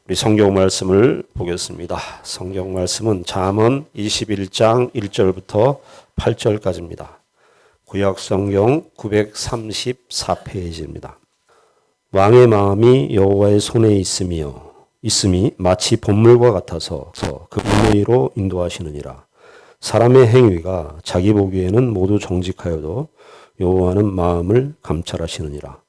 우리 성경 말씀을 보겠습니다. 성경 말씀은 잠언 21장 1절부터 8절까지입니다. 구약 성경 934페이지입니다. 왕의 마음이 여호와의 손에 있음이 마치 봇물과 같아서 그 은혜로 인도하시느니라. 사람의 행위가 자기 보기에는 모두 정직하여도 여호와는 마음을 감찰하시느니라.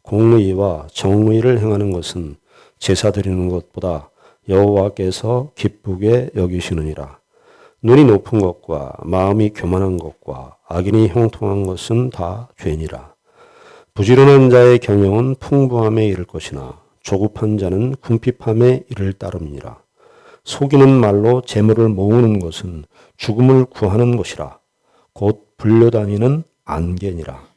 공의와 정의를 행하는 것은 제사 드리는 것보다 여호와께서 기쁘게 여기시느니라. 눈이 높은 것과 마음이 교만한 것과 악인이 형통한 것은 다 죄니라. 부지런한 자의 경영은 풍부함에 이를 것이나 조급한 자는 궁핍함에 이를 따름이니라. 속이는 말로 재물을 모으는 것은 죽음을 구하는 것이라. 곧 불려다니는 안개니라.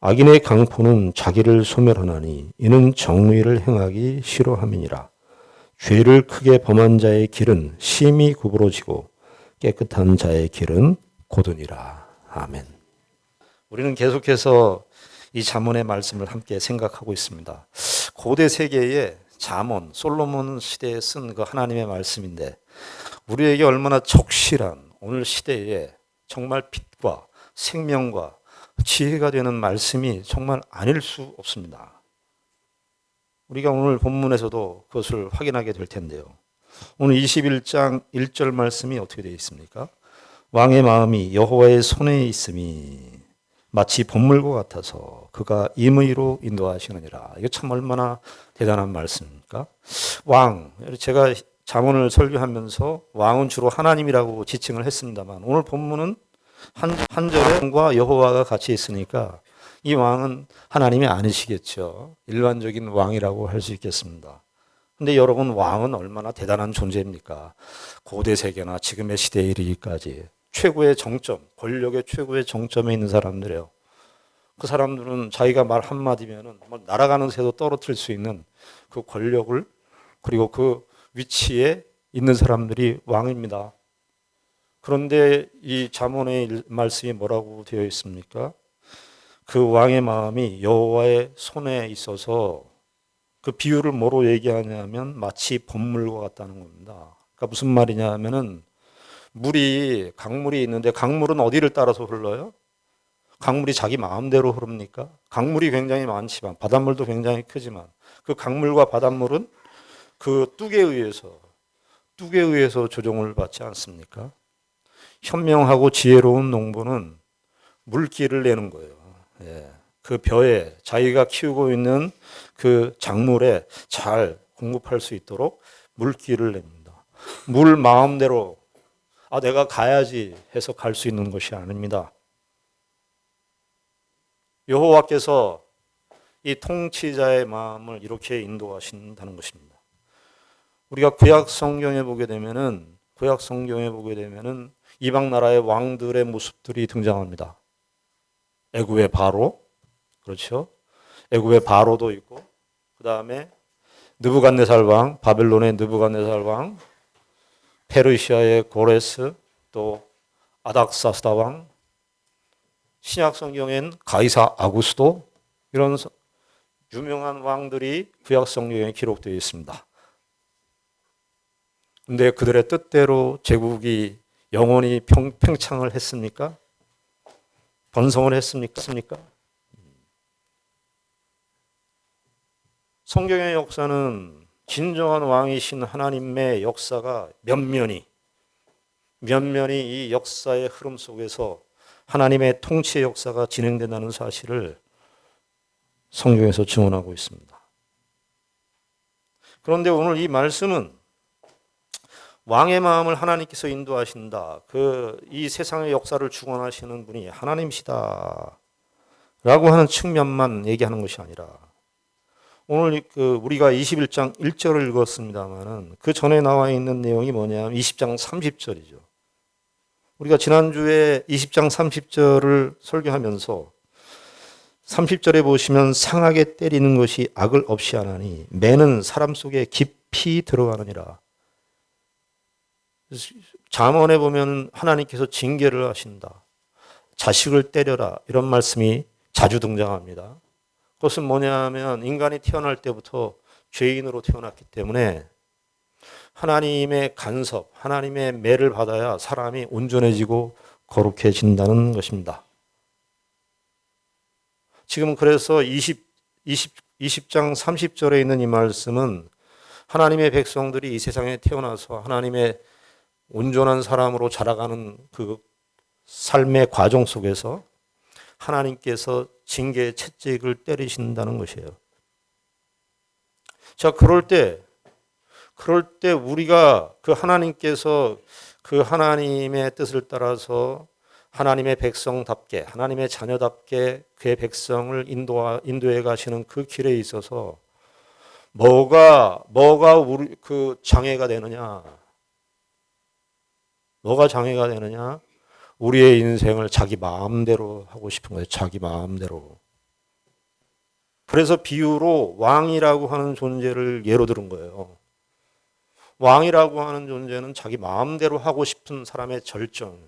악인의 강포는 자기를 소멸하나니 이는 정의를 행하기 싫어함이니라. 죄를 크게 범한 자의 길은 심히 구부러지고 깨끗한 자의 길은 곧으니라. 아멘. 우리는 계속해서 이 잠언의 말씀을 함께 생각하고 있습니다. 고대 세계의 잠언, 솔로몬 시대에 쓴 그 하나님의 말씀인데 우리에게 얼마나 적실한 오늘 시대에 정말 빛과 생명과 지혜가 되는 말씀이 정말 아닐 수 없습니다. 우리가 오늘 본문에서도 그것을 확인하게 될 텐데요. 오늘 21장 1절 말씀이 어떻게 되어 있습니까? 왕의 마음이 여호와의 손에 있음이 마치 봇물과 같아서 그가 임의로 인도하시느니라. 이거 참 얼마나 대단한 말씀입니까? 왕, 제가 잠언을 설교하면서 왕은 주로 하나님이라고 지칭을 했습니다만 오늘 본문은 한 절에 왕과 여호와가 같이 있으니까 이 왕은 하나님이 아니시겠죠. 일반적인 왕이라고 할 수 있겠습니다. 근데 여러분, 왕은 얼마나 대단한 존재입니까? 고대 세계나 지금의 시대에 이르기까지 최고의 정점, 권력의 최고의 정점에 있는 사람들이에요. 그 사람들은 자기가 말 한마디면은 날아가는 새도 떨어뜨릴 수 있는 그 권력을, 그리고 그 위치에 있는 사람들이 왕입니다. 그런데 이 잠언의 말씀이 뭐라고 되어 있습니까? 그 왕의 마음이 여호와의 손에 있어서 그 비유를 뭐로 얘기하냐면 마치 봇물과 같다는 겁니다. 그러니까 무슨 말이냐 하면은 강물이 있는데 강물은 어디를 따라서 흘러요? 강물이 자기 마음대로 흐릅니까? 강물이 굉장히 많지만 바닷물도 굉장히 크지만 그 강물과 바닷물은 그 뚝에 의해서 조종을 받지 않습니까? 현명하고 지혜로운 농부는 물기를 내는 거예요. 그 벼에 자기가 키우고 있는 그 작물에 잘 공급할 수 있도록 물기를 냅니다. 물 마음대로 내가 가야지 해서 갈 수 있는 것이 아닙니다. 여호와께서 이 통치자의 마음을 이렇게 인도하신다는 것입니다. 우리가 구약 성경에 보게 되면은 이방 나라의 왕들의 모습들이 등장합니다. 애굽의 바로, 그렇죠? 애굽의 바로도 있고, 그 다음에 느부갓네살 왕, 바벨론의 느부갓네살 왕, 페르시아의 고레스, 또 아닥사스다 왕, 신약 성경엔 가이사 아구스도, 이런 유명한 왕들이 구약 성경에 기록되어 있습니다. 근데 그들의 뜻대로 제국이 영원히 팽창을 했습니까? 번성을 했습니까? 성경의 역사는 진정한 왕이신 하나님의 역사가 면면히 이 역사의 흐름 속에서 하나님의 통치의 역사가 진행된다는 사실을 성경에서 증언하고 있습니다. 그런데 오늘 이 말씀은 왕의 마음을 하나님께서 인도하신다. 이 세상의 역사를 주관하시는 분이 하나님이시다. 라고 하는 측면만 얘기하는 것이 아니라 오늘 우리가 21장 1절을 읽었습니다만은 그 전에 나와 있는 내용이 뭐냐면 20장 30절이죠. 우리가 지난주에 20장 30절을 설교하면서 30절에 보시면 상하게 때리는 것이 악을 없이 하나니 매는 사람 속에 깊이 들어가느니라. 잠언에 보면 하나님께서 징계를 하신다. 자식을 때려라. 이런 말씀이 자주 등장합니다. 그것은 뭐냐 하면 인간이 태어날 때부터 죄인으로 태어났기 때문에 하나님의 간섭, 하나님의 매를 받아야 사람이 온전해지고 거룩해진다는 것입니다. 지금 그래서 20장 30절에 있는 이 말씀은 하나님의 백성들이 이 세상에 태어나서 하나님의 온전한 사람으로 자라가는 그 삶의 과정 속에서 하나님께서 징계의 채찍을 때리신다는 것이에요. 자, 그럴 때 우리가 그 하나님께서 그 하나님의 뜻을 따라서 하나님의 백성답게, 하나님의 자녀답게 그의 백성을 인도해 가시는 그 길에 있어서 뭐가 우리 그 장애가 되느냐? 뭐가 장애가 되느냐? 우리의 인생을 자기 마음대로 하고 싶은 거예요. 자기 마음대로. 그래서 비유로 왕이라고 하는 존재를 예로 들은 거예요. 왕이라고 하는 존재는 자기 마음대로 하고 싶은 사람의 절정.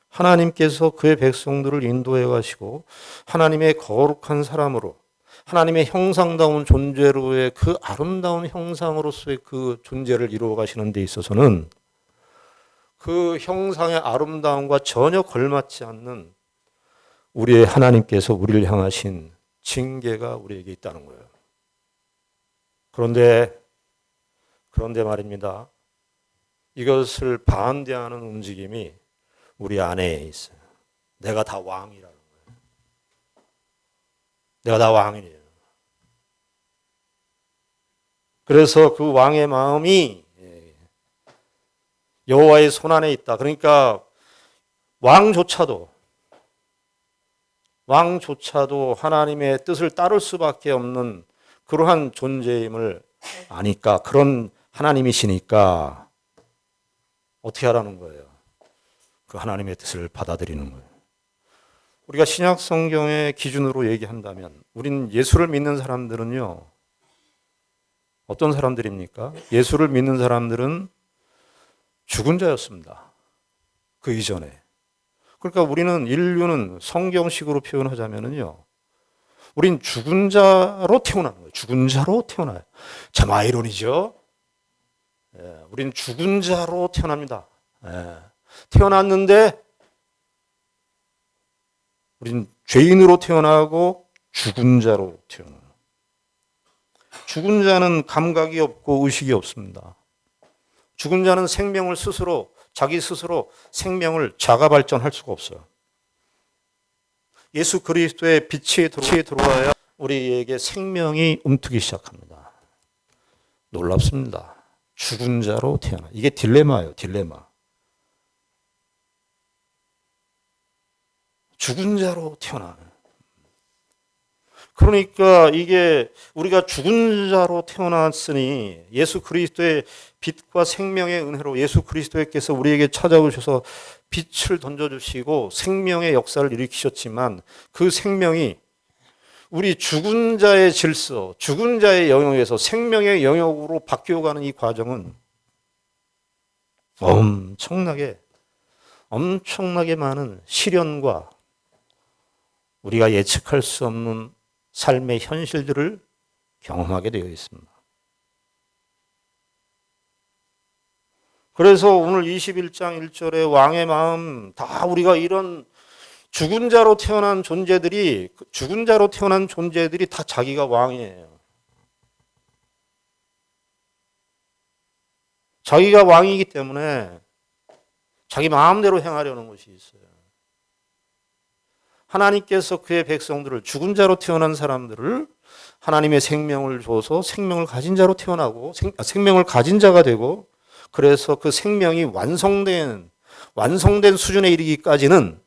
하나님께서 그의 백성들을 인도해 가시고 하나님의 거룩한 사람으로, 하나님의 형상다운 존재로의 그 아름다운 형상으로서의 그 존재를 이루어 가시는 데 있어서는 그 형상의 아름다움과 전혀 걸맞지 않는 우리의 하나님께서 우리를 향하신 징계가 우리에게 있다는 거예요. 그런데 말입니다. 이것을 반대하는 움직임이 우리 안에 있어요. 내가 다 왕이라는 거예요. 내가 다 왕이에요. 그래서 그 왕의 마음이 여호와의 손안에 있다. 그러니까 왕조차도 하나님의 뜻을 따를 수밖에 없는 그러한 존재임을 아니까, 그런 하나님이시니까 어떻게 하라는 거예요? 그 하나님의 뜻을 받아들이는 거예요. 우리가 신약 성경의 기준으로 얘기한다면 우린 예수를 믿는 사람들은요, 어떤 사람들입니까? 예수를 믿는 사람들은 죽은 자였습니다. 그 이전에. 그러니까 인류는 성경식으로 표현하자면요, 우린 죽은 자로 태어나는 거예요. 죽은 자로 태어나요. 참 아이러니죠? 우린 죽은 자로 태어납니다. 태어났는데 우린 죄인으로 태어나고 죽은 자로 태어나요. 죽은 자는 감각이 없고 의식이 없습니다. 죽은 자는 자기 스스로 생명을 자가 발전할 수가 없어요. 예수 그리스도의 빛이 들어와야 우리에게 생명이 움트기 시작합니다. 놀랍습니다. 죽은 자로 태어나. 이게 딜레마예요, 딜레마. 죽은 자로 태어나. 그러니까 이게 우리가 죽은 자로 태어났으니 예수 그리스도의 빛과 생명의 은혜로 예수 그리스도께서 우리에게 찾아오셔서 빛을 던져주시고 생명의 역사를 일으키셨지만 그 생명이 우리 죽은 자의 질서, 죽은 자의 영역에서 생명의 영역으로 바뀌어가는 이 과정은 엄청나게 많은 시련과 우리가 예측할 수 없는 삶의 현실들을 경험하게 되어 있습니다. 그래서 오늘 21장 1절에 왕의 마음, 다 우리가 이런 죽은 자로 태어난 존재들이 다 자기가 왕이에요. 자기가 왕이기 때문에 자기 마음대로 행하려는 것이 있어요. 하나님께서 그의 백성들을, 죽은 자로 태어난 사람들을 하나님의 생명을 줘서 생명을 가진 자로 태어나고 생명을 가진 자가 되고, 그래서 그 생명이 완성된 수준에 이르기까지는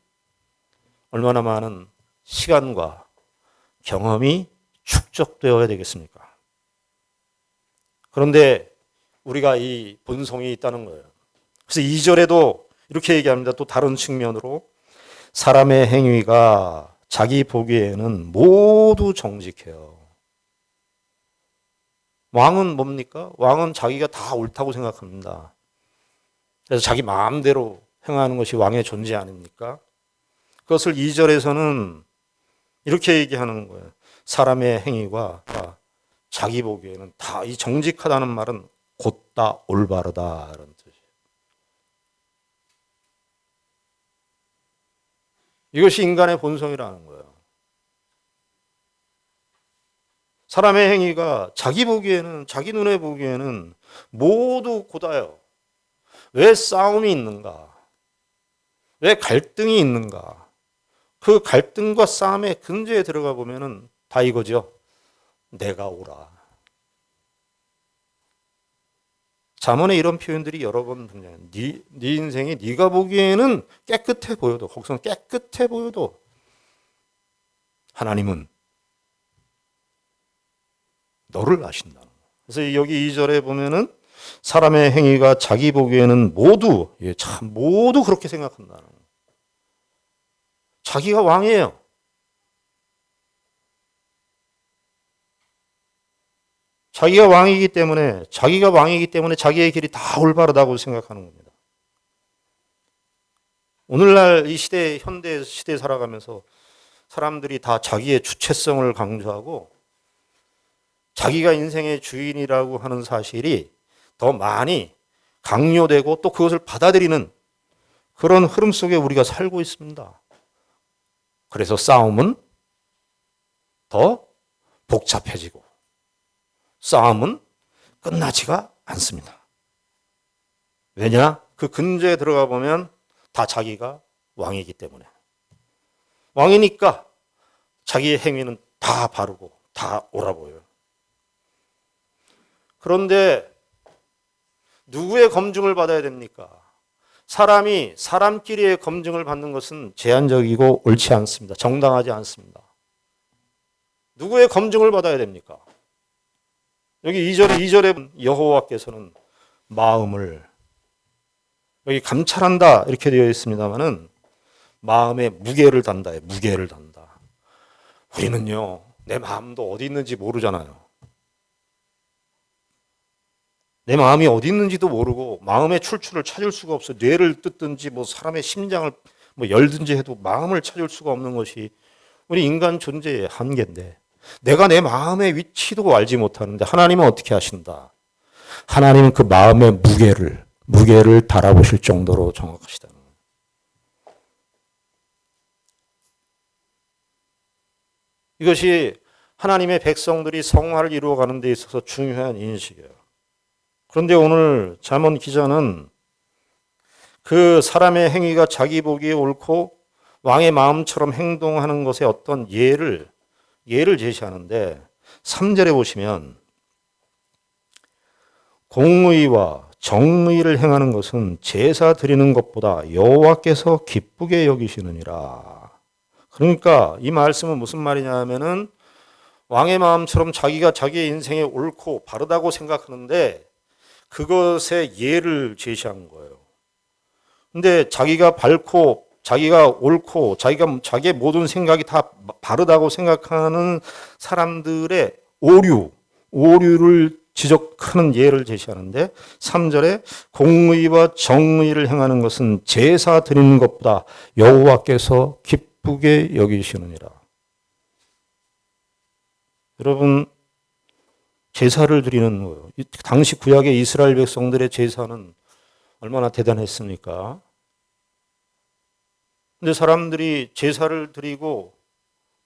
얼마나 많은 시간과 경험이 축적되어야 되겠습니까? 그런데 우리가 이 본성이 있다는 거예요. 그래서 2절에도 이렇게 얘기합니다. 또 다른 측면으로 사람의 행위가 자기 보기에는 모두 정직해요. 왕은 뭡니까? 왕은 자기가 다 옳다고 생각합니다. 그래서 자기 마음대로 행하는 것이 왕의 존재 아닙니까? 그것을 2절에서는 이렇게 얘기하는 거예요. 사람의 행위가 자기 보기에는 다 이 정직하다는 말은 곧다 올바르다 이런 뜻이에요. 이것이 인간의 본성이라는 거예요. 사람의 행위가 자기 보기에는, 자기 눈에 보기에는 모두 고다요. 왜 싸움이 있는가? 왜 갈등이 있는가? 그 갈등과 싸움의 근저에 들어가 보면은 다 이거죠. 내가 옳아. 잠언에 이런 표현들이 여러 번 등장해요. 네 인생이 네가 보기에는 깨끗해 보여도, 거기서는 깨끗해 보여도 하나님은 너를 아신다. 그래서 여기 2절에 보면은 사람의 행위가 자기 보기에는 모두, 참 모두 그렇게 생각한다는 거예요. 자기가 왕이에요. 자기가 왕이기 때문에 자기의 길이 다 올바르다고 생각하는 겁니다. 오늘날 이 시대, 현대 시대에 살아가면서 사람들이 다 자기의 주체성을 강조하고 자기가 인생의 주인이라고 하는 사실이 더 많이 강요되고 또 그것을 받아들이는 그런 흐름 속에 우리가 살고 있습니다. 그래서 싸움은 더 복잡해지고 싸움은 끝나지가 않습니다. 왜냐? 그 근저에 들어가 보면 다 자기가 왕이기 때문에. 왕이니까 자기의 행위는 다 바르고 다 옳아 보여요. 그런데 누구의 검증을 받아야 됩니까? 사람이 사람끼리의 검증을 받는 것은 제한적이고 옳지 않습니다. 정당하지 않습니다. 누구의 검증을 받아야 됩니까? 여기 2절에 여호와께서는 마음을, 여기 감찰한다 이렇게 되어 있습니다만은 마음에 무게를 단다. 무게를 단다. 우리는요, 내 마음도 어디 있는지 모르잖아요. 내 마음이 어디 있는지도 모르고 마음의 출처를 찾을 수가 없어요. 뇌를 뜯든지 뭐 사람의 심장을 뭐 열든지 해도 마음을 찾을 수가 없는 것이 우리 인간 존재의 한계인데, 내가 내 마음의 위치도 알지 못하는데 하나님은 어떻게 하신다? 하나님은 그 마음의 무게를 달아보실 정도로 정확하시다는 거예요. 이것이 하나님의 백성들이 성화를 이루어가는 데 있어서 중요한 인식이에요. 그런데 오늘 잠언 기자는 그 사람의 행위가 자기 보기에 옳고 왕의 마음처럼 행동하는 것에 어떤 예를 제시하는데 3절에 보시면 공의와 정의를 행하는 것은 제사 드리는 것보다 여호와께서 기쁘게 여기시느니라. 그러니까 이 말씀은 무슨 말이냐 하면은 왕의 마음처럼 자기가 자기의 인생에 옳고 바르다고 생각하는데 그것에 예를 제시한 거예요. 근데 자기가 옳고 자기의 모든 생각이 다 바르다고 생각하는 사람들의 오류를 지적하는 예를 제시하는데 3절에 공의와 정의를 행하는 것은 제사 드리는 것보다 여호와께서 기쁘게 여기시느니라. 여러분, 제사를 드리는 거예요. 당시 구약의 이스라엘 백성들의 제사는 얼마나 대단했습니까? 근데 사람들이 제사를 드리고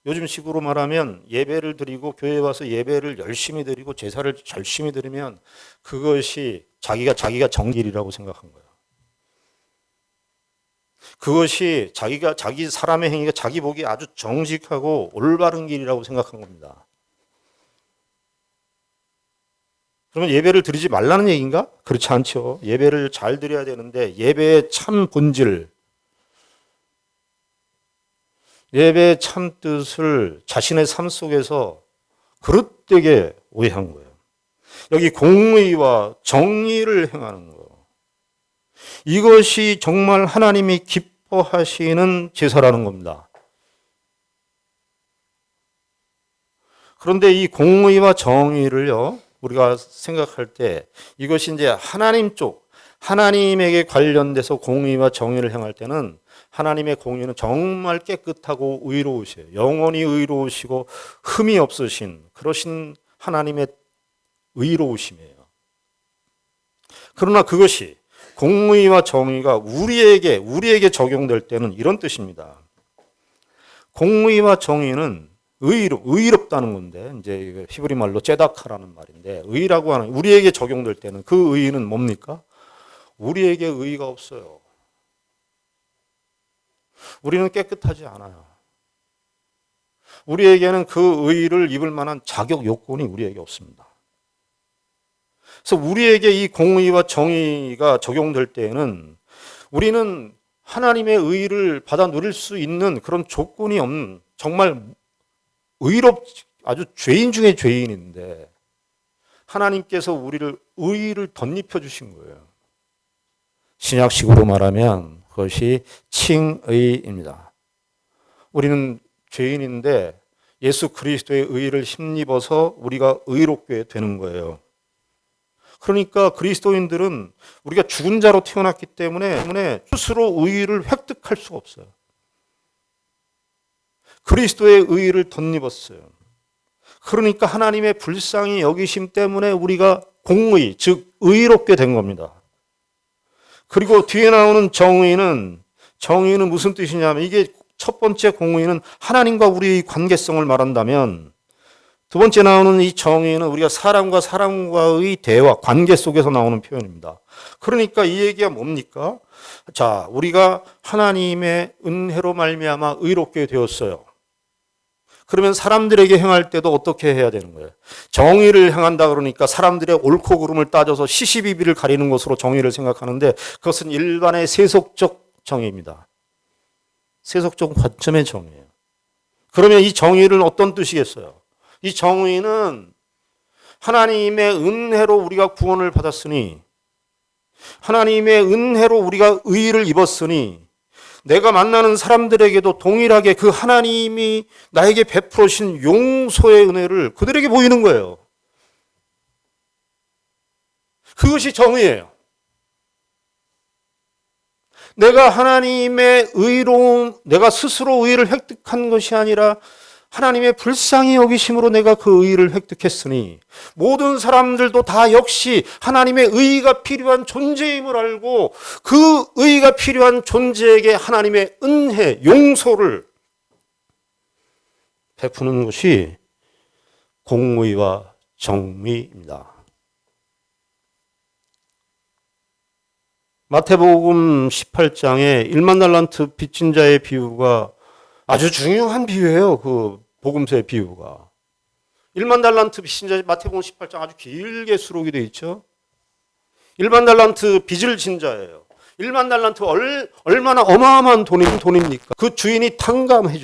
요즘 식으로 말하면 예배를 드리고 교회에 와서 예배를 열심히 드리고 제사를 열심히 드리면 그것이 자기가 정길이라고 생각한 거예요. 그것이 자기 사람의 행위가 자기 보기 아주 정직하고 올바른 길이라고 생각한 겁니다. 그러면 예배를 드리지 말라는 얘기인가? 그렇지 않죠. 예배를 잘 드려야 되는데 예배의 참 본질, 예배의 참 뜻을 자신의 삶 속에서 그릇되게 오해한 거예요. 여기 공의와 정의를 행하는 거예요. 이것이 정말 하나님이 기뻐하시는 제사라는 겁니다. 그런데 이 공의와 정의를요, 우리가 생각할 때 이것이 이제 하나님에게 관련돼서 공의와 정의를 행할 때는 하나님의 공의는 정말 깨끗하고 의로우세요. 영원히 의로우시고 흠이 없으신 그러신 하나님의 의로우심이에요. 그러나 그것이 공의와 정의가 우리에게 적용될 때는 이런 뜻입니다. 공의와 정의는 의롭다는 건데, 이제 히브리 말로 제다카라는 말인데, 의라고 하는, 우리에게 적용될 때는 그 의는 뭡니까? 우리에게 의가 없어요. 우리는 깨끗하지 않아요. 우리에게는 그 의를 입을 만한 자격 요건이 우리에게 없습니다. 그래서 우리에게 이 공의와 정의가 적용될 때에는 우리는 하나님의 의를 받아 누릴 수 있는 그런 조건이 없는 정말 아주 죄인 중에 죄인인데 하나님께서 우리를 의를 덧입혀 주신 거예요. 신약식으로 말하면 그것이 칭의입니다. 우리는 죄인인데 예수 그리스도의 의를 힘입어서 우리가 의롭게 되는 거예요. 그러니까 그리스도인들은 우리가 죽은 자로 태어났기 때문에 스스로 의를 획득할 수가 없어요. 그리스도의 의를 덧입었어요. 그러니까 하나님의 불쌍히 여기심 때문에 우리가 공의, 즉 의롭게 된 겁니다. 그리고 뒤에 나오는 정의는 무슨 뜻이냐면, 이게 첫 번째 공의는 하나님과 우리의 관계성을 말한다면, 두 번째 나오는 이 정의는 우리가 사람과의 대화, 관계 속에서 나오는 표현입니다. 그러니까 이 얘기가 뭡니까? 자, 우리가 하나님의 은혜로 말미암아 의롭게 되었어요. 그러면 사람들에게 행할 때도 어떻게 해야 되는 거예요? 정의를 행한다 그러니까 사람들의 옳고 그름을 따져서 시시비비를 가리는 것으로 정의를 생각하는데, 그것은 일반의 세속적 정의입니다. 세속적 관점의 정의예요. 그러면 이 정의는 어떤 뜻이겠어요? 이 정의는 하나님의 은혜로 우리가 구원을 받았으니, 하나님의 은혜로 우리가 의를 입었으니, 내가 만나는 사람들에게도 동일하게 그 하나님이 나에게 베풀어 주신 용서의 은혜를 그들에게 보이는 거예요. 그것이 정의예요. 내가 하나님의 의로움, 내가 스스로 의를 획득한 것이 아니라 하나님의 불쌍히 여기심으로 내가 그 의를 획득했으니 모든 사람들도 다 역시 하나님의 의가 필요한 존재임을 알고 그 의가 필요한 존재에게 하나님의 은혜, 용서를 베푸는 것이 공의와 정의입니다. 마태복음 18장에 1만 달란트 빚진 자의 비유가 아주 중요한 비유예요. 그 복음서의 비유가. 1만 달란트 빚진 자, 마태복음 18장 아주 길게 수록이 되어 있죠. 1만 달란트 빚을 진 자예요. 1만 달란트 얼마나 어마어마한 돈입니까? 그 주인이 탕감해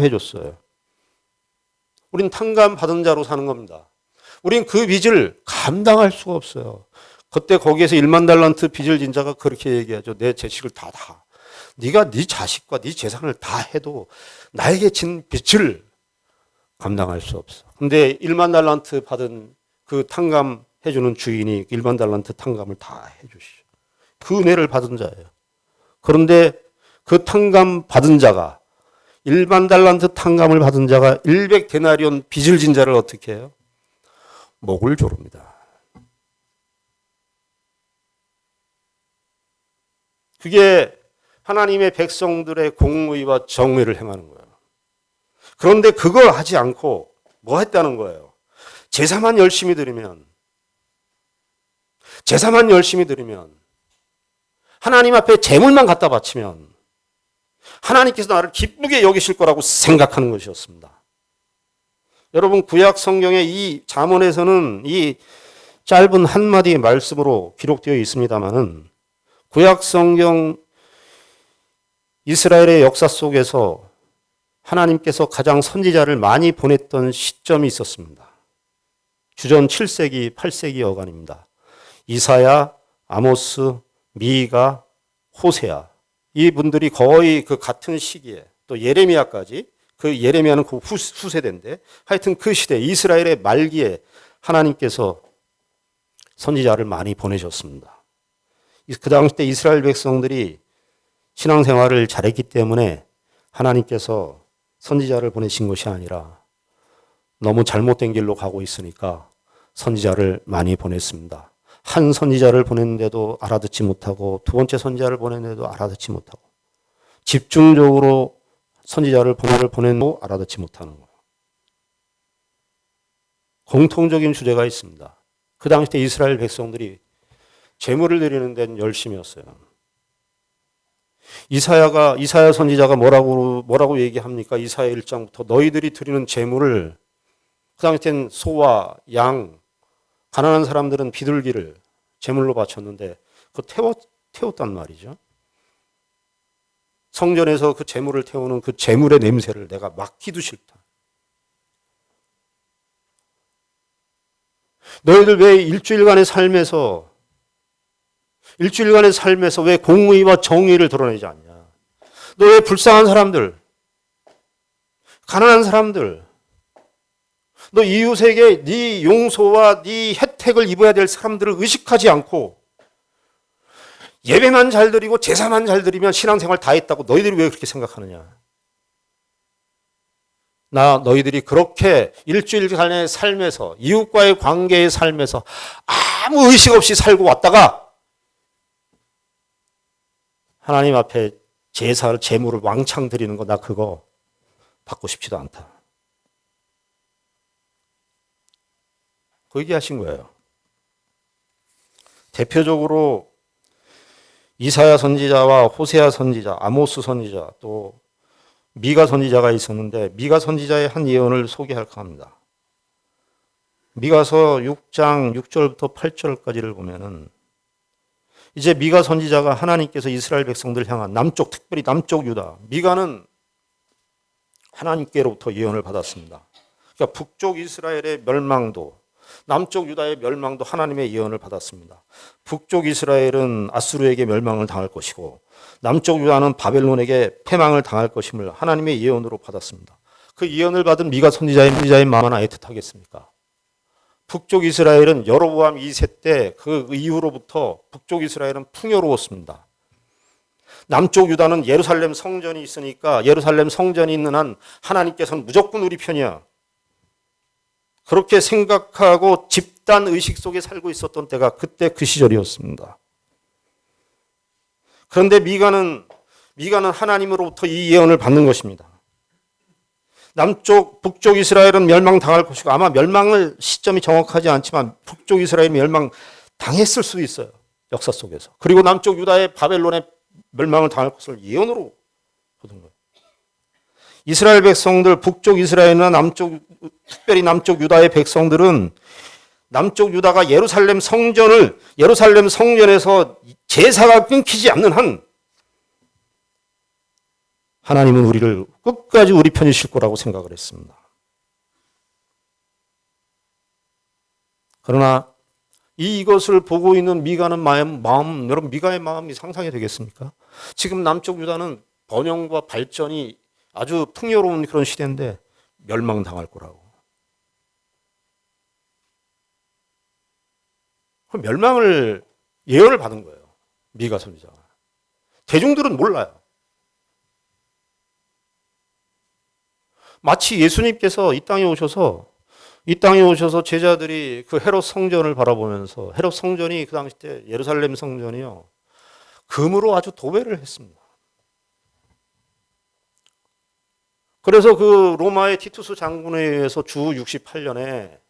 줬어요. 우린 탕감 받은 자로 사는 겁니다. 우린 그 빚을 감당할 수가 없어요. 그때 거기에서 1만 달란트 빚을 진 자가 그렇게 얘기하죠. 내 자식을 다. 네가 네 자식과 네 재산을 다 해도 나에게 진 빚을 감당할 수 없어. 근데 1만 달란트 받은 그 탕감해주는 주인이 1만 달란트 탕감을 다 해주시죠. 그 은혜를 받은 자예요. 그런데 그 탕감 받은 자가 1만 달란트 탕감을 받은 자가 100데나리온 빚을 진 자를 어떻게 해요? 목을 조릅니다. 그게 하나님의 백성들의 공의와 정의를 행하는 거예요. 그런데 그걸 하지 않고 뭐 했다는 거예요? 제사만 열심히 드리면 하나님 앞에 제물만 갖다 바치면 하나님께서 나를 기쁘게 여기실 거라고 생각하는 것이었습니다. 여러분, 구약 성경의 이 잠언에서는 이 짧은 한마디의 말씀으로 기록되어 있습니다마는 구약 성경 이스라엘의 역사 속에서 하나님께서 가장 선지자를 많이 보냈던 시점이 있었습니다. 주전 7세기, 8세기 여간입니다. 이사야, 아모스, 미가, 호세아, 이분들이 거의 그 같은 시기에, 또 예레미야까지, 그 예레미야는 그 후세대인데 하여튼 그 시대 이스라엘의 말기에 하나님께서 선지자를 많이 보내셨습니다. 그 당시 때 이스라엘 백성들이 신앙생활을 잘했기 때문에 하나님께서 선지자를 보내신 것이 아니라 너무 잘못된 길로 가고 있으니까 선지자를 많이 보냈습니다. 한 선지자를 보냈는데도 알아듣지 못하고 두 번째 선지자를 보냈는데도 알아듣지 못하고 집중적으로 선지자를 보냈는데도 알아듣지 못하는 거예요. 공통적인 주제가 있습니다. 그 당시 때 이스라엘 백성들이 제물을 드리는 데는 열심이었어요. 이사야 선지자가 뭐라고 얘기합니까? 이사야 1장부터 너희들이 드리는 제물을 그 당시 때는 소와 양, 가난한 사람들은 비둘기를 제물로 바쳤는데 그 태웠단 말이죠. 성전에서 그 제물을 태우는 그 제물의 냄새를 내가 맡기도 싫다. 너희들 왜 일주일간의 삶에서 왜 공의와 정의를 드러내지 않냐? 너 왜 불쌍한 사람들, 가난한 사람들, 너 이웃에게 네 용서와 네 혜택을 입어야 될 사람들을 의식하지 않고 예배만 잘 드리고 제사만 잘 드리면 신앙생활 다 했다고 너희들이 왜 그렇게 생각하느냐? 너희들이 그렇게 일주일간의 삶에서 이웃과의 관계의 삶에서 아무 의식 없이 살고 왔다가 하나님 앞에 제물을 왕창 드리는 거 나 그거 받고 싶지도 않다. 그 얘기하신 거예요. 대표적으로 이사야 선지자와 호세아 선지자, 아모스 선지자, 또 미가 선지자가 있었는데 미가 선지자의 한 예언을 소개할까 합니다. 미가서 6장 6절부터 8절까지를 보면은 이제 미가 선지자가 하나님께서 이스라엘 백성들 향한 특별히 남쪽 유다, 미가는 하나님께로부터 예언을 받았습니다. 그러니까 북쪽 이스라엘의 멸망도, 남쪽 유다의 멸망도 하나님의 예언을 받았습니다. 북쪽 이스라엘은 아수르에게 멸망을 당할 것이고 남쪽 유다는 바벨론에게 패망을 당할 것임을 하나님의 예언으로 받았습니다. 그 예언을 받은 미가 선지자의 마음 하나 애틋하겠습니까? 북쪽 이스라엘은 여로보암 2세 때 그 이후로부터 북쪽 이스라엘은 풍요로웠습니다. 남쪽 유다는 예루살렘 성전이 있으니까 예루살렘 성전이 있는 한 하나님께서는 무조건 우리 편이야. 그렇게 생각하고 집단 의식 속에 살고 있었던 때가 그때 그 시절이었습니다. 그런데 미가는 하나님으로부터 이 예언을 받는 것입니다. 북쪽 이스라엘은 멸망당할 것이고 아마 멸망을 시점이 정확하지 않지만 북쪽 이스라엘이 멸망당했을 수도 있어요. 역사 속에서. 그리고 남쪽 유다의 바벨론의 멸망을 당할 것을 예언으로 보던 거예요. 이스라엘 백성들, 북쪽 이스라엘이나 특별히 남쪽 유다의 백성들은 남쪽 유다가 예루살렘 성전에서 제사가 끊기지 않는 한 하나님은 우리를 끝까지 우리 편이실 거라고 생각을 했습니다. 그러나 이것을 보고 있는 미가는 마음, 여러분 미가의 마음이 상상이 되겠습니까? 지금 남쪽 유다는 번영과 발전이 아주 풍요로운 그런 시대인데 멸망당할 거라고. 멸망을 예언을 받은 거예요. 미가 선지자가. 대중들은 몰라요. 마치 예수님께서 이 땅에 오셔서 제자들이 그 헤롯 성전을 바라보면서 헤롯 성전이 그 당시 때 예루살렘 성전이요. 금으로 아주 도배를 했습니다. 그래서 그 로마의 티투스 장군에 의해서 주 68년에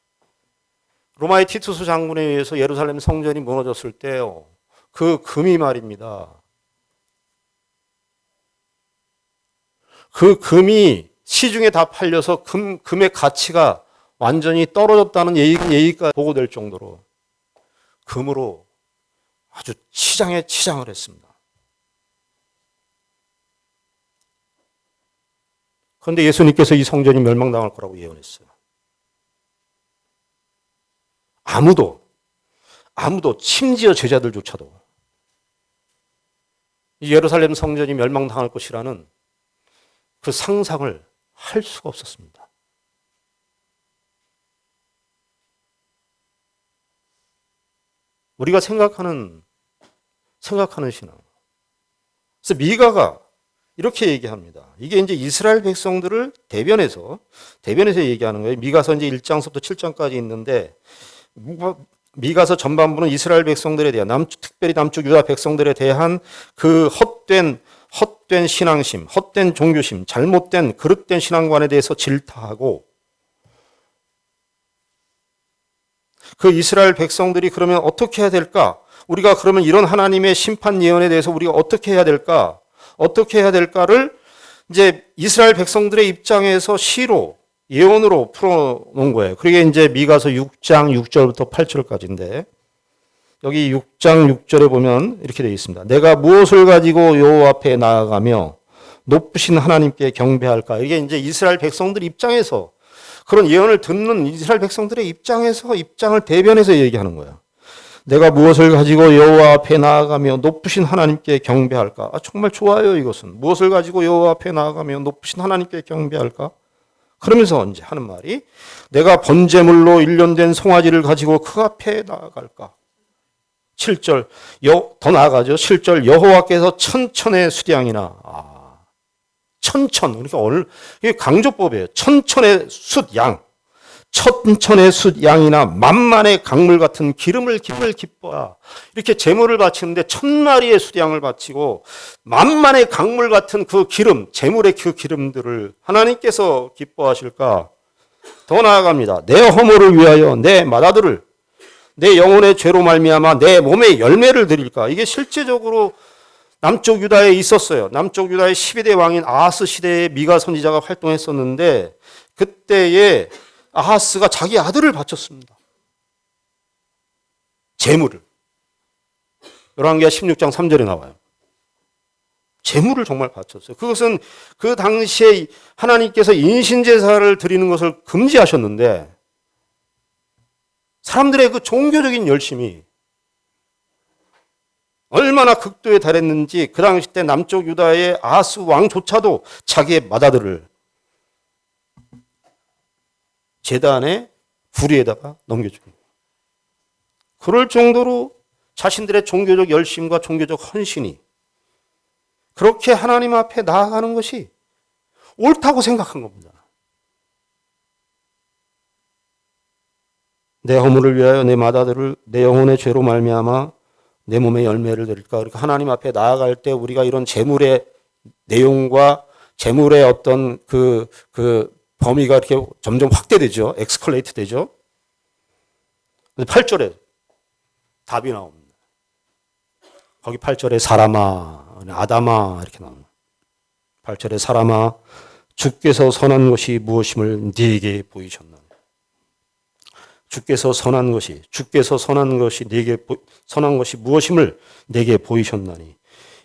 로마의 티투스 장군에 의해서 예루살렘 성전이 무너졌을 때요. 그 금이 말입니다. 그 금이 시중에 다 팔려서 금의 가치가 완전히 떨어졌다는 얘기가 보고될 정도로 금으로 아주 치장을 했습니다. 그런데 예수님께서 이 성전이 멸망당할 거라고 예언했어요. 아무도 심지어 제자들조차도 이 예루살렘 성전이 멸망당할 것이라는 그 상상을 할 수가 없었습니다. 우리가 생각하는 신앙. 그래서 미가가 이렇게 얘기합니다. 이게 이제 이스라엘 백성들을 대변해서 얘기하는 거예요. 미가서 이제 1장부터 7장까지 있는데 미가서 전반부는 이스라엘 백성들에 대한 특별히 남쪽 유다 백성들에 대한 그 헛된 신앙심, 헛된 종교심, 잘못된 그릇된 신앙관에 대해서 질타하고 그 이스라엘 백성들이 그러면 어떻게 해야 될까? 우리가 그러면 이런 하나님의 심판 예언에 대해서 우리가 어떻게 해야 될까? 어떻게 해야 될까를 이제 이스라엘 백성들의 입장에서 시로 예언으로 풀어놓은 거예요. 그게 이제 미가서 6장 6절부터 8절까지인데 여기 6장 6절에 보면 이렇게 되어 있습니다. 내가 무엇을 가지고 여호와 앞에 나아가며 높으신 하나님께 경배할까? 이게 이제 이스라엘 백성들 입장에서 그런 예언을 듣는 이스라엘 백성들의 입장을 대변해서 얘기하는 거예요. 내가 무엇을 가지고 여호와 앞에 나아가며 높으신 하나님께 경배할까? 정말 좋아요, 이것은. 무엇을 가지고 여호와 앞에 나아가며 높으신 하나님께 경배할까? 그러면서 이제 하는 말이 내가 번제물로 일련된 송아지를 가지고 그 앞에 나아갈까? 7절, 더 나아가죠. 7절, 여호와께서 천천의 수량이나, 천천, 그러니까 이게 강조법이에요. 천천의 숫 양, 천천의 숫 양이나 만만의 강물 같은 기름을 기뻐하. 이렇게 제물을 바치는데 1000마리의 수량을 바치고 만만의 강물 같은 그 기름, 제물의 그 기름들을 하나님께서 기뻐하실까? 더 나아갑니다. 내 허물을 위하여 내 맏아들을 내 영혼의 죄로 말미암아 내 몸에 열매를 드릴까? 이게 실제적으로 남쪽 유다에 있었어요. 남쪽 유다의 12대 왕인 아하스 시대에 미가 선지자가 활동했었는데 그때에 아하스가 자기 아들을 바쳤습니다. 제물을. 열왕기하 16장 3절에 나와요. 제물을 정말 바쳤어요. 그것은 그 당시에 하나님께서 인신제사를 드리는 것을 금지하셨는데 사람들의 그 종교적인 열심이 얼마나 극도에 달했는지 그 당시 때 남쪽 유다의 아하스 왕조차도 자기의 맏아들을 제단의 부리에다가 넘겨주고 그럴 정도로 자신들의 종교적 열심과 종교적 헌신이 그렇게 하나님 앞에 나아가는 것이 옳다고 생각한 겁니다. 내 허물을 위하여 내 맏아들을 내 영혼의 죄로 말미암아 내 몸에 열매를 드릴까? 그러니까 하나님 앞에 나아갈 때 우리가 이런 재물의 내용과 재물의 어떤 그 범위가 이렇게 점점 확대되죠. 엑스컬레이트 되죠. 8절에 답이 나옵니다. 거기 8절에 사람아, 아담아 이렇게 나옵니다. 8절에 사람아, 주께서 선한 것이 무엇임을 네게 보이셨나? 주께서 선한 것이 네게 선한 것이 무엇임을 네게 보이셨나니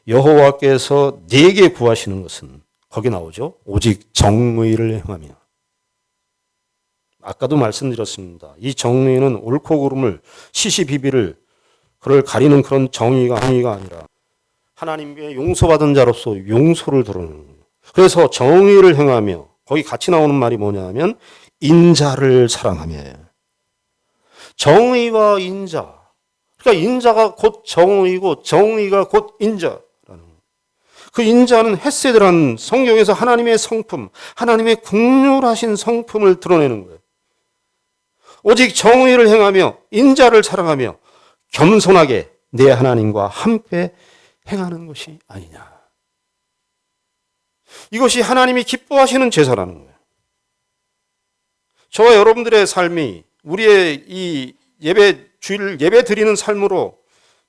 여호와께서 네게 구하시는 것은 거기 나오죠. 오직 정의를 행하며. 아까도 말씀드렸습니다. 이 정의는 옳고 그름을 시시비비를 그를 가리는 그런 정의가 아니라 하나님께 용서받은 자로서 용서를 드러내는 거예요. 그래서 정의를 행하며 거기 같이 나오는 말이 뭐냐면 인자를 사랑하며. 정의와 인자. 그러니까 인자가 곧 정의고 정의가 곧 인자라는 거예요. 그 인자는 헤세드라는 성경에서 하나님의 성품, 하나님의 긍휼하신 성품을 드러내는 거예요. 오직 정의를 행하며 인자를 사랑하며 겸손하게 내 하나님과 함께 행하는 것이 아니냐. 이것이 하나님이 기뻐하시는 제사라는 거예요. 저와 여러분들의 삶이 우리의 이 주일 예배 드리는 삶으로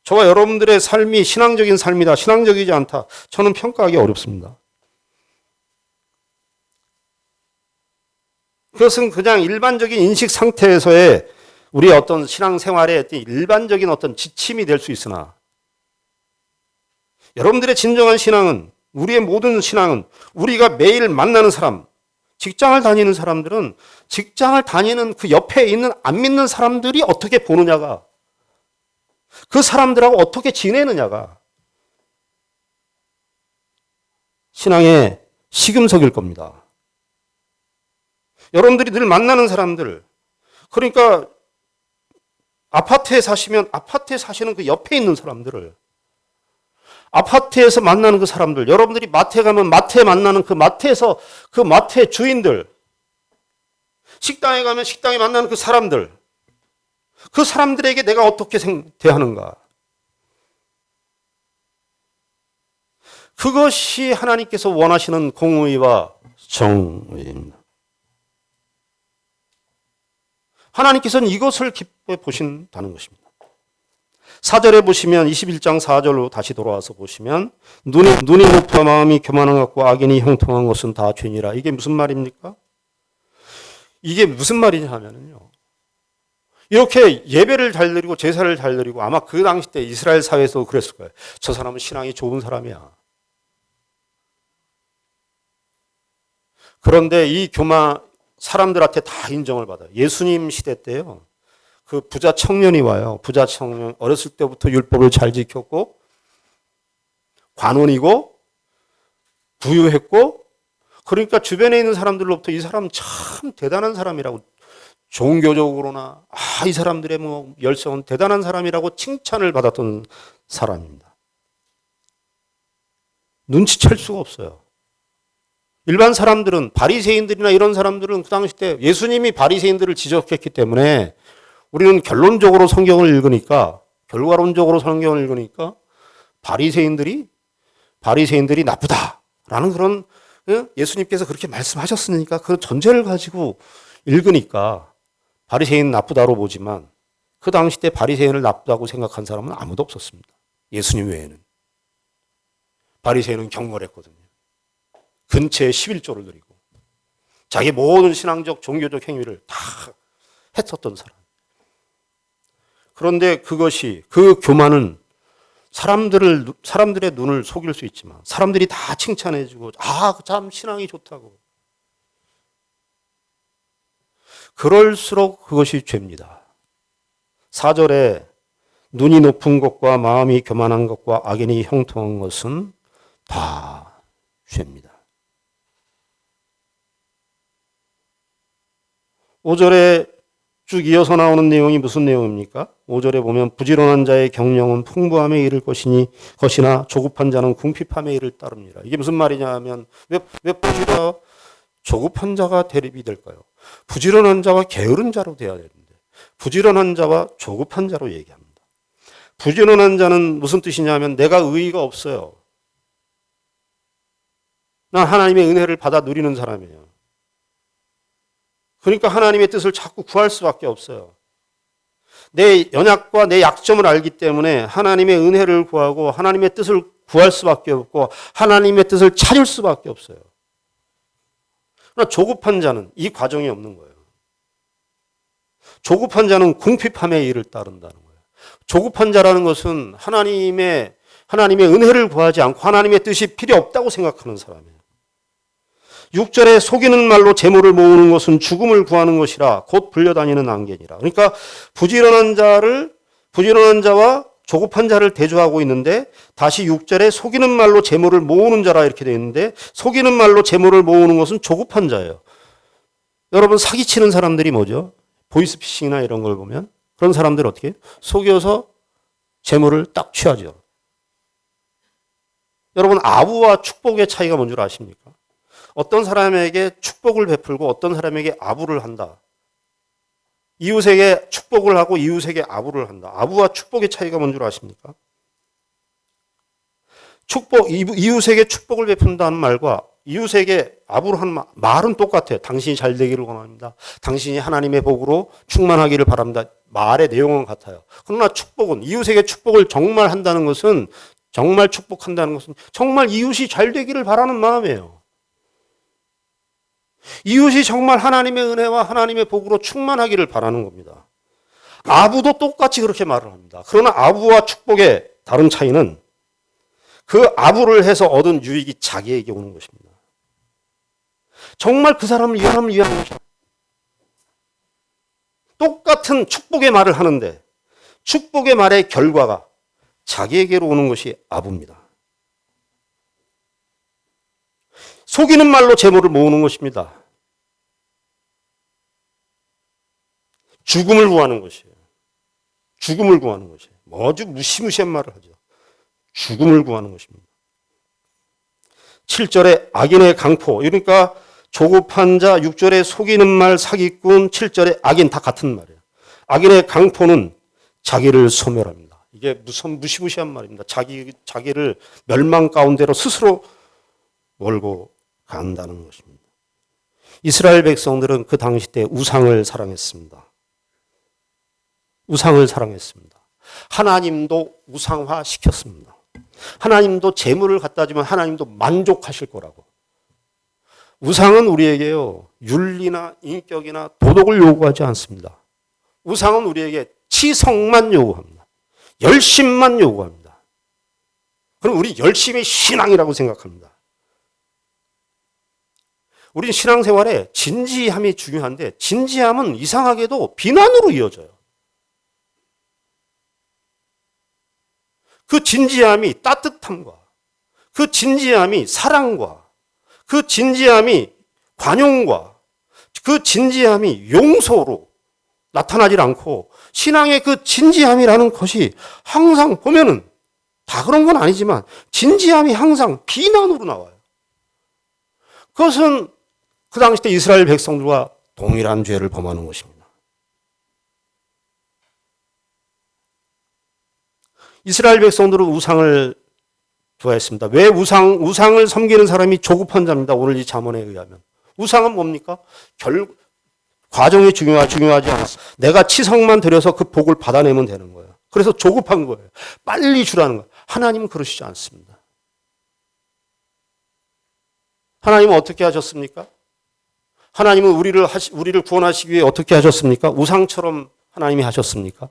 저와 여러분들의 삶이 신앙적인 삶이다, 신앙적이지 않다. 저는 평가하기 어렵습니다. 그것은 그냥 일반적인 인식 상태에서의 우리의 어떤 신앙생활의 일반적인 어떤 지침이 될 수 있으나 여러분들의 진정한 신앙은 우리의 모든 신앙은 우리가 매일 만나는 사람, 직장을 다니는 사람들은 직장을 다니는 그 옆에 있는 안 믿는 사람들이 어떻게 보느냐가 그 사람들하고 어떻게 지내느냐가 신앙의 시금석일 겁니다. 여러분들이 늘 만나는 사람들, 그러니까 아파트에 사시면 아파트에 사시는 그 옆에 있는 사람들을 아파트에서 만나는 그 사람들, 여러분들이 마트에 가면 마트에 만나는 그 마트에서 그 마트의 주인들, 식당에 가면 식당에 만나는 그 사람들에게 내가 어떻게 대하는가. 그것이 하나님께서 원하시는 공의와 정의입니다. 하나님께서는 이것을 기뻐해 보신다는 것입니다. 4절에 보시면 21장 4절로 다시 돌아와서 보시면 눈이 높아 마음이 교만한 것과 악인이 형통한 것은 다 죄니라. 이게 무슨 말입니까? 이게 무슨 말이냐 하면요. 이렇게 예배를 잘 드리고 제사를 잘 드리고 아마 그 당시 때 이스라엘 사회에서 그랬을 거예요. 저 사람은 신앙이 좋은 사람이야. 그런데 이 교만 사람들한테 다 인정을 받아요. 예수님 시대 때요. 그 부자 청년이 와요. 부자 청년 어렸을 때부터 율법을 잘 지켰고 관원이고 부유했고 그러니까 주변에 있는 사람들로부터 이 사람 참 대단한 사람이라고 종교적으로나 이 사람들의 뭐 열성은 대단한 사람이라고 칭찬을 받았던 사람입니다. 눈치챌 수가 없어요. 일반 사람들은 바리새인들이나 이런 사람들은 그 당시 때 예수님이 바리새인들을 지적했기 때문에 우리는 결론적으로 성경을 읽으니까 결과론적으로 성경을 읽으니까 바리새인들이 나쁘다라는 그런 예수님께서 그렇게 말씀하셨으니까 그 전제를 가지고 읽으니까 바리새인 나쁘다로 보지만 그 당시 때 바리새인을 나쁘다고 생각한 사람은 아무도 없었습니다. 예수님 외에는. 바리새인은 경건했거든요. 근처에 11조를 드리고 자기 모든 신앙적 종교적 행위를 다 했었던 사람. 그런데 그것이 그 교만은 사람들의 눈을 속일 수 있지만 사람들이 다 칭찬해주고 참 신앙이 좋다고. 그럴수록 그것이 죄입니다. 4절에 눈이 높은 것과 마음이 교만한 것과 악인이 형통한 것은 다 죄입니다. 5절에 쭉 이어서 나오는 내용이 무슨 내용입니까? 5절에 보면 부지런한 자의 경영은 풍부함에 이를 것이나 조급한 자는 궁핍함에 이를 따릅니다. 이게 무슨 말이냐 하면 왜 조급한 자가 대립이 될까요? 부지런한 자와 게으른 자로 돼야 되는데 부지런한 자와 조급한 자로 얘기합니다. 부지런한 자는 무슨 뜻이냐 하면 내가 의의가 없어요. 난 하나님의 은혜를 받아 누리는 사람이에요. 그러니까 하나님의 뜻을 자꾸 구할 수밖에 없어요. 내 연약과 내 약점을 알기 때문에 하나님의 은혜를 구하고 하나님의 뜻을 구할 수밖에 없고 하나님의 뜻을 찾을 수밖에 없어요. 그러나 조급한 자는 이 과정이 없는 거예요. 조급한 자는 궁핍함의 일을 따른다는 거예요. 조급한 자라는 것은 하나님의 은혜를 구하지 않고 하나님의 뜻이 필요 없다고 생각하는 사람이에요. 6절에 속이는 말로 재물을 모으는 것은 죽음을 구하는 것이라 곧 불려다니는 안개니라. 그러니까 부지런한 자와 조급한 자를 대조하고 있는데 다시 6절에 속이는 말로 재물을 모으는 자라 이렇게 되어 있는데 속이는 말로 재물을 모으는 것은 조급한 자예요. 여러분 사기치는 사람들이 뭐죠? 보이스피싱이나 이런 걸 보면 그런 사람들 어떻게 해요? 속여서 재물을 딱 취하죠. 여러분 아부와 축복의 차이가 뭔 줄 아십니까? 어떤 사람에게 축복을 베풀고 어떤 사람에게 아부를 한다. 이웃에게 축복을 하고 이웃에게 아부를 한다. 아부와 축복의 차이가 뭔 줄 아십니까? 이웃에게 축복을 베푼다는 말과 이웃에게 아부를 하는 말은 똑같아요. 당신이 잘 되기를 원합니다. 당신이 하나님의 복으로 충만하기를 바랍니다. 말의 내용은 같아요. 그러나 축복은 이웃에게 축복을 정말 한다는 것은 정말 축복한다는 것은 정말 이웃이 잘 되기를 바라는 마음이에요. 이웃이 정말 하나님의 은혜와 하나님의 복으로 충만하기를 바라는 겁니다. 아부도 똑같이 그렇게 말을 합니다. 그러나 아부와 축복의 다른 차이는 그 아부를 해서 얻은 유익이 자기에게 오는 것입니다. 정말 그 사람을 위한 것입니다. 똑같은 축복의 말을 하는데 축복의 말의 결과가 자기에게로 오는 것이 아부입니다. 속이는 말로 재물을 모으는 것입니다. 죽음을 구하는 것이에요. 죽음을 구하는 것이에요. 아주 무시무시한 말을 하죠. 죽음을 구하는 것입니다. 7절에 악인의 강포, 그러니까 조급한 자, 6절에 속이는 말, 사기꾼, 7절에 악인, 다 같은 말이에요. 악인의 강포는 자기를 소멸합니다. 이게 무시무시한 말입니다. 자기를 멸망 가운데로 스스로 몰고 간다는 것입니다. 이스라엘 백성들은 그 당시 때 우상을 사랑했습니다. 우상을 사랑했습니다. 하나님도 우상화 시켰습니다. 하나님도 재물을 갖다 주면 하나님도 만족하실 거라고. 우상은 우리에게요, 윤리나 인격이나 도덕을 요구하지 않습니다. 우상은 우리에게 치성만 요구합니다. 열심만 요구합니다. 그럼 우리 열심이 신앙이라고 생각합니다. 우린 신앙생활에 진지함이 중요한데 진지함은 이상하게도 비난으로 이어져요. 그 진지함이 따뜻함과 그 진지함이 사랑과 그 진지함이 관용과 그 진지함이 용서로 나타나질 않고 신앙의 그 진지함이라는 것이 항상 보면은 다 그런 건 아니지만 진지함이 항상 비난으로 나와요. 그것은 그 당시 때 이스라엘 백성들과 동일한 죄를 범하는 것입니다. 이스라엘 백성들은 우상을 좋아했습니다. 왜 우상을 섬기는 사람이 조급한 자입니다. 오늘 이 잠언에 의하면. 우상은 뭡니까? 과정이 중요하지 않았어. 내가 치성만 들여서 그 복을 받아내면 되는 거예요. 그래서 조급한 거예요. 빨리 주라는 거예요. 하나님은 그러시지 않습니다. 하나님은 어떻게 하셨습니까? 하나님은 우리를 구원하시기 위해 어떻게 하셨습니까? 우상처럼 하나님이 하셨습니까?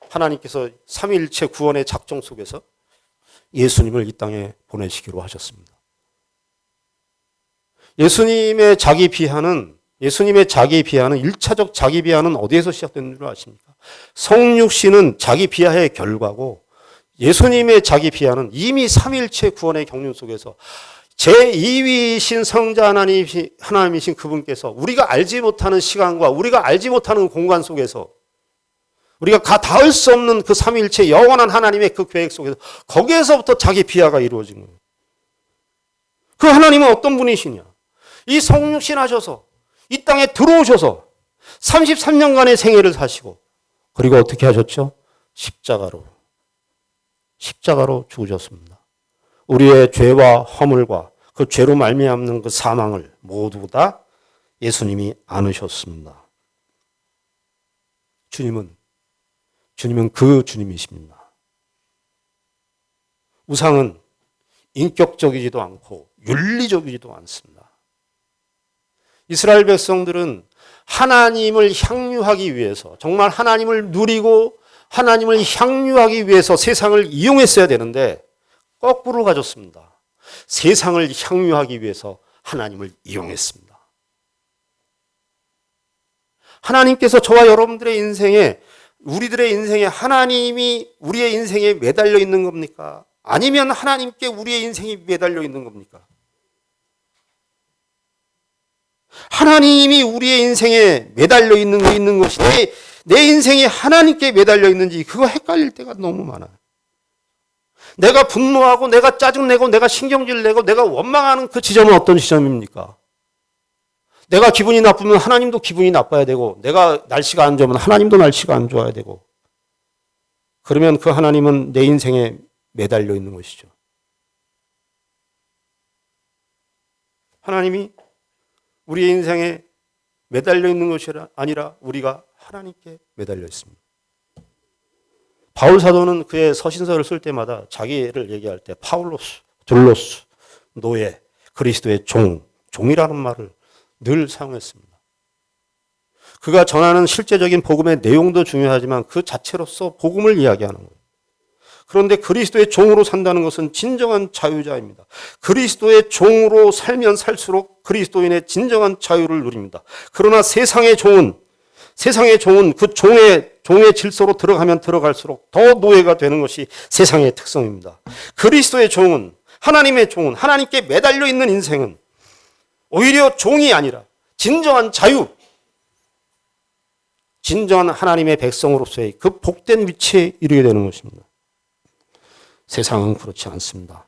하나님께서 삼위일체 구원의 작정 속에서 예수님을 이 땅에 보내시기로 하셨습니다. 예수님의 자기 비하는 1차적 자기 비하는 어디에서 시작된 줄 아십니까? 성육신은 자기 비하의 결과고 예수님의 자기 비하는 이미 삼위일체 구원의 경륜 속에서 제2위이신 성자 하나님이신 그분께서 우리가 알지 못하는 시간과 우리가 알지 못하는 공간 속에서 우리가 닿을 수 없는 그 삼위일체 영원한 하나님의 그 계획 속에서 거기에서부터 자기 비하가 이루어진 거예요. 그 하나님은 어떤 분이시냐? 이 성육신 하셔서 이 땅에 들어오셔서 33년간의 생애를 사시고 그리고 어떻게 하셨죠? 십자가로 죽으셨습니다. 우리의 죄와 허물과 그 죄로 말미암는 그 사망을 모두 다 예수님이 안으셨습니다. 주님은 그 주님이십니다. 우상은 인격적이지도 않고 윤리적이지도 않습니다. 이스라엘 백성들은 하나님을 향유하기 위해서 정말 하나님을 누리고 하나님을 향유하기 위해서 세상을 이용했어야 되는데 거꾸로 가졌습니다. 세상을 향유하기 위해서 하나님을 이용했습니다. 하나님께서 저와 여러분들의 인생에 우리들의 인생에 하나님이 우리의 인생에 매달려 있는 겁니까? 아니면 하나님께 우리의 인생이 매달려 있는 겁니까? 하나님이 우리의 인생에 매달려 있는 것이 내 인생이 하나님께 매달려 있는지 그거 헷갈릴 때가 너무 많아요. 내가 분노하고 내가 짜증내고 내가 신경질 내고 내가 원망하는 그 지점은 어떤 지점입니까? 내가 기분이 나쁘면 하나님도 기분이 나빠야 되고 내가 날씨가 안 좋으면 하나님도 날씨가 안 좋아야 되고 그러면 그 하나님은 내 인생에 매달려 있는 것이죠. 하나님이 우리의 인생에 매달려 있는 것이 아니라 우리가 하나님께 매달려 있습니다. 바울 사도는 그의 서신서를 쓸 때마다 자기를 얘기할 때 파울로스, 둘로스, 노예, 그리스도의 종이라는 말을 늘 사용했습니다. 그가 전하는 실제적인 복음의 내용도 중요하지만 그 자체로서 복음을 이야기하는 거예요. 그런데 그리스도의 종으로 산다는 것은 진정한 자유자입니다. 그리스도의 종으로 살면 살수록 그리스도인의 진정한 자유를 누립니다. 그러나 세상의 종은 그 종의 질서로 들어가면 들어갈수록 더 노예가 되는 것이 세상의 특성입니다. 그리스도의 종은 하나님의 종은 하나님께 매달려 있는 인생은 오히려 종이 아니라 진정한 자유, 진정한 하나님의 백성으로서의 그 복된 위치에 이르게 되는 것입니다. 세상은 그렇지 않습니다.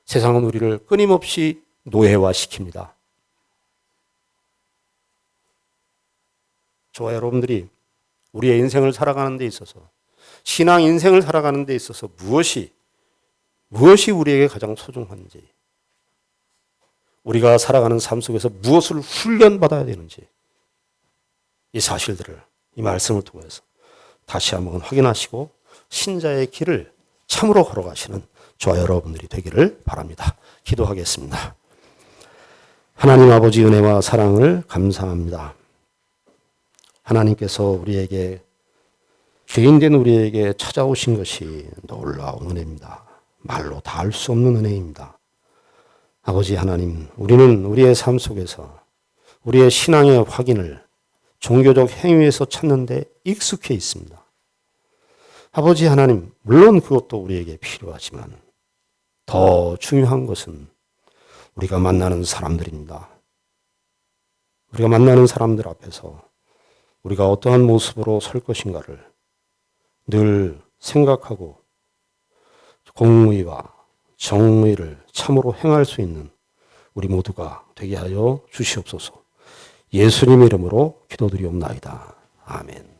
세상은 우리를 끊임없이 노예화시킵니다. 저와 여러분들이 우리의 인생을 살아가는 데 있어서, 신앙 인생을 살아가는 데 있어서 무엇이 우리에게 가장 소중한지, 우리가 살아가는 삶 속에서 무엇을 훈련받아야 되는지, 이 사실들을 이 말씀을 통해서 다시 한번 확인하시고 신자의 길을 참으로 걸어가시는 저와 여러분들이 되기를 바랍니다. 기도하겠습니다. 하나님 아버지 은혜와 사랑을 감사합니다. 하나님께서 우리에게, 죄인된 우리에게 찾아오신 것이 놀라운 은혜입니다. 말로 다 알 수 없는 은혜입니다. 아버지 하나님, 우리는 우리의 삶 속에서 우리의 신앙의 확인을 종교적 행위에서 찾는데 익숙해 있습니다. 아버지 하나님, 물론 그것도 우리에게 필요하지만 더 중요한 것은 우리가 만나는 사람들입니다. 우리가 만나는 사람들 앞에서 우리가 어떠한 모습으로 설 것인가를 늘 생각하고 공의와 정의를 참으로 행할 수 있는 우리 모두가 되게 하여 주시옵소서. 예수님의 이름으로 기도드리옵나이다. 아멘.